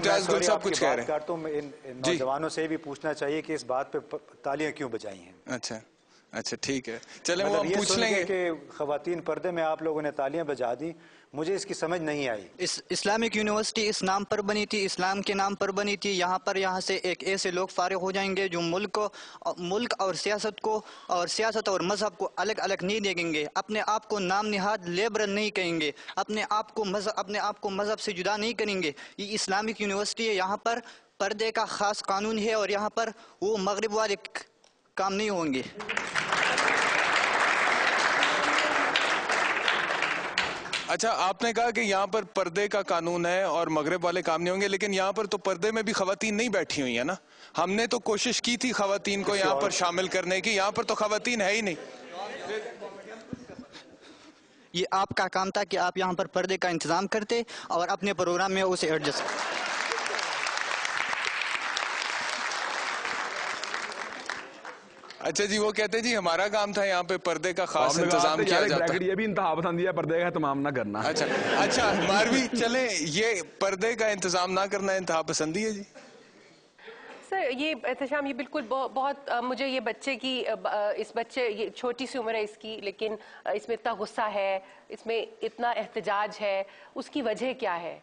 سب کچھ کہہ رہے ہیں تو ان نوجوانوں سے بھی پوچھنا چاہیے کہ اس بات پہ تالیاں کیوں بجائی ہیں. اچھا ٹھیک ہے, چلیں وہ ہم پوچھ لیں گے کہ خواتین پردے میں آپ لوگوں نے تالیاں بجا دی, مجھے اس کی سمجھ نہیں آئی. اسلامک یونیورسٹی اس نام پر بنی تھی, اسلام کے نام پر بنی تھی. یہاں سے ایک ایسے لوگ فارغ ہو جائیں گے جو ملک اور سیاست اور مذہب کو الگ الگ نہیں دیکھیں گے, اپنے آپ کو نام نہاد لیبرل نہیں کہیں گے, اپنے آپ کو مذہب سے جدا نہیں کریں گے. یہ اسلامک یونیورسٹی ہے, یہاں پر پردے کا خاص قانون ہے اور یہاں پر وہ مغرب والے کام نہیں ہوں گے. اچھا, آپ نے کہا کہ یہاں پر پردے کا قانون ہے اور مغرب والے کام نہیں ہوں گے, لیکن یہاں پر تو پردے میں بھی خواتین نہیں بیٹھی ہوئی ہیں نا. ہم نے تو کوشش کی تھی خواتین کو یہاں پر شامل کرنے کی, یہاں پر تو خواتین ہے ہی نہیں. یہ آپ کا کام تھا کہ آپ یہاں پر پردے کا انتظام کرتے اور اپنے پروگرام میں اسے ایڈجسٹ کرتے. اچھا جی, وہ کہتے جی ہمارا کام تھا یہاں پہ پردے کا خاص انتظام کیا جاتا ہے. یہ بھی انتہا پسندی ہے, پردے کا اہتمام نہ کرنا. اچھا ماروی, چلیں یہ پردے کا انتظام نہ کرنا انتہا پسندی ہے جی. سر یہ احتشام, یہ بالکل بہت مجھے یہ یہ چھوٹی سی عمر ہے اس کی, لیکن اس میں اتنا غصہ ہے, اس میں اتنا احتجاج ہے, اس کی وجہ کیا ہے؟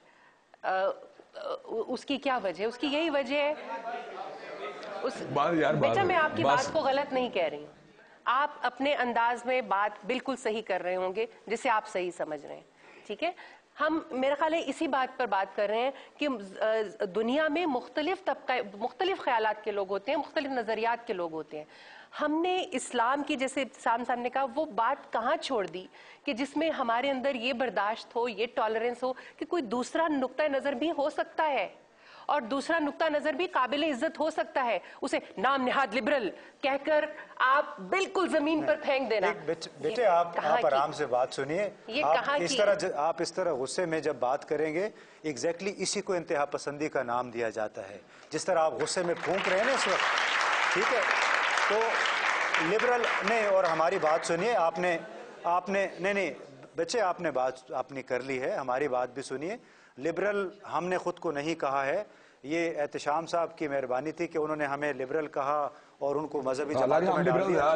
اس کی کیا وجہ ہے؟ اس کی یہی وجہ ہے. بیٹا میں آپ کی بات کو غلط نہیں کہہ رہی ہوں, آپ اپنے انداز میں بات بالکل صحیح کر رہے ہوں گے جسے آپ صحیح سمجھ رہے ہیں, ٹھیک ہے. ہم میرا خیال ہے اسی بات پر بات کر رہے ہیں کہ دنیا میں مختلف خیالات کے لوگ ہوتے ہیں, مختلف نظریات کے لوگ ہوتے ہیں. ہم نے اسلام کی, جیسے صاحب نے کہا, وہ بات کہاں چھوڑ دی کہ جس میں ہمارے اندر یہ برداشت ہو, یہ ٹالرنس ہو کہ کوئی دوسرا نقطہ نظر بھی ہو سکتا ہے اور دوسرا نقطہ نظر بھی قابل عزت ہو سکتا ہے. اسے نام نہاد لبرل کہہ کر آپ بالکل زمین پر پھینک دینا. بیٹے آپ آرام سے بات سنیے. آپ اس طرح غصے میں جب بات کریں گے, ایگزیکٹلی اسی کو انتہا پسندی کا نام دیا جاتا ہے. جس طرح آپ غصے میں پھونک رہے ہیں نا اس وقت, ٹھیک ہے, تو لبرل نہیں. اور ہماری بات سنیے, آپ نے نہیں بچے, آپ نے بات آپ نے کر لی ہے, ہماری بات بھی سنیے. لبرل ہم نے خود کو نہیں کہا ہے, یہ احتشام صاحب کی مہربانی تھی کہ انہوں نے ہمیں لبرل کہا اور ان کو مذہبی جماعتوں میں ڈال دیا.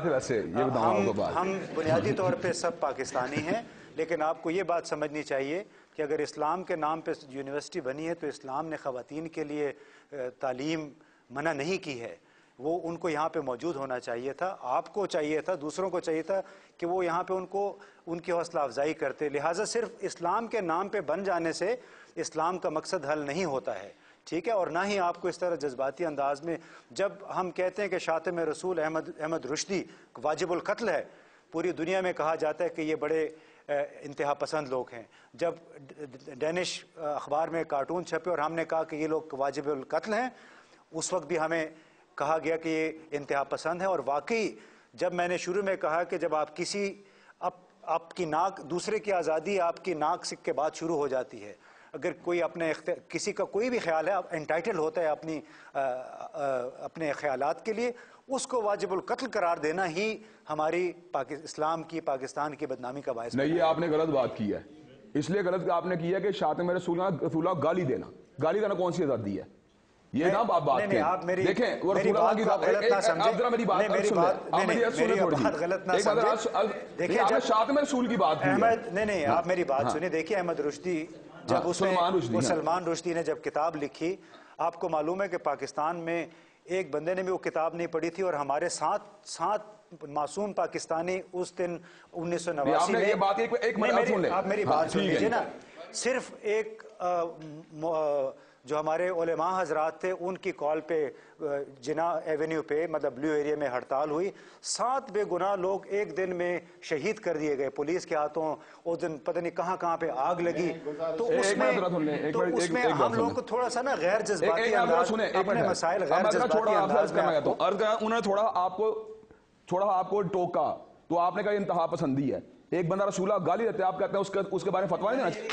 ہم بنیادی طور پہ سب پاکستانی ہیں, لیکن آپ کو یہ بات سمجھنی چاہیے کہ اگر اسلام کے نام پہ یونیورسٹی بنی ہے تو اسلام نے خواتین کے لیے تعلیم منع نہیں کی ہے. وہ ان کو یہاں پہ موجود ہونا چاہیے تھا, آپ کو چاہیے تھا, دوسروں کو چاہیے تھا کہ وہ یہاں پہ ان کی حوصلہ افزائی کرتے. لہٰذا صرف اسلام کے نام پہ بن جانے سے اسلام کا مقصد حل نہیں ہوتا ہے, ٹھیک ہے. اور نہ ہی آپ کو اس طرح جذباتی انداز میں, جب ہم کہتے ہیں کہ شاطم رسول احمد رشدی واجب القتل ہے, پوری دنیا میں کہا جاتا ہے کہ یہ بڑے انتہا پسند لوگ ہیں. جب ڈینش اخبار میں کارٹون چھپے اور ہم نے کہا کہ یہ لوگ واجب القتل ہیں, اس وقت بھی ہمیں کہا گیا کہ یہ انتہا پسند ہے. اور واقعی جب میں نے شروع میں کہا کہ جب آپ آپ کی ناک, دوسرے کی آزادی آپ کی ناک سک کے بعد شروع ہو جاتی ہے. اگر کوئی کسی کا کوئی بھی خیال ہے, انٹائٹل ہوتا ہے اپنے خیالات کے لیے, اس کو واجب القتل قرار دینا ہی ہماری اسلام کی, پاکستان کی بدنامی کا باعث نہیں. یہ آپ نے غلط بات کی ہے, اس لیے غلط آپ نے کی ہے کہ شاطم رسول اللہ گالی دینا کون سی آزادی ہے؟ یہ نا آپ بات کریں. دیکھیں میری بات کو غلط نہ سمجھیں, میری بات غلط نہ سمجھیں. دیکھیں آپ نے شاطم رسول کی بات کی ہے. نہیں آپ میری بات سنیں. دیکھیں احمد رشدی, جب سلمان رشدی نے جب کتاب لکھی, آپ کو معلوم ہے کہ پاکستان میں ایک بندے نے بھی وہ کتاب نہیں پڑھی تھی, اور ہمارے ساتھ معصوم پاکستانی اس دن 1989 میں, آپ میری بات سن لیجیے نا, صرف ایک جو ہمارے علماء حضرات تھے ان کی کال پہ جنا ایونیو پہ, مطلب بلیو ایریا میں ہڑتال ہوئی. 7 بے گناہ لوگ ایک دن میں شہید کر دیے گئے پولیس کے ہاتھوں. اس دن پتہ نہیں کہاں پہ آگ لگی. تو اس میں ہم لوگ کو تھوڑا سا نا غیر جذباتی انداز, اپنے مسائل غیر جذباتی انداز میں. انہوں نے تھوڑا آپ کو ٹوکا تو آپ نے کہا انتہا پسندی ہے. ایک بندہ رسول اللہ گالی دیتے, آپ کہتے ہیں اس کے بارے میں فتویٰ نہیں دینا چاہیے.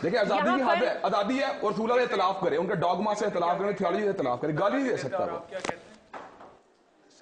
دیکھیں آزادی کی حد ہے, آزادی ہے, اور رسول اللہ سے اختلاف کرے, ان کے ڈاگما سے اختلاف کرے, تھیولوجی سے اختلاف کرے, گالی نہیں دے سکتا وہ.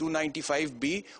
295B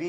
B,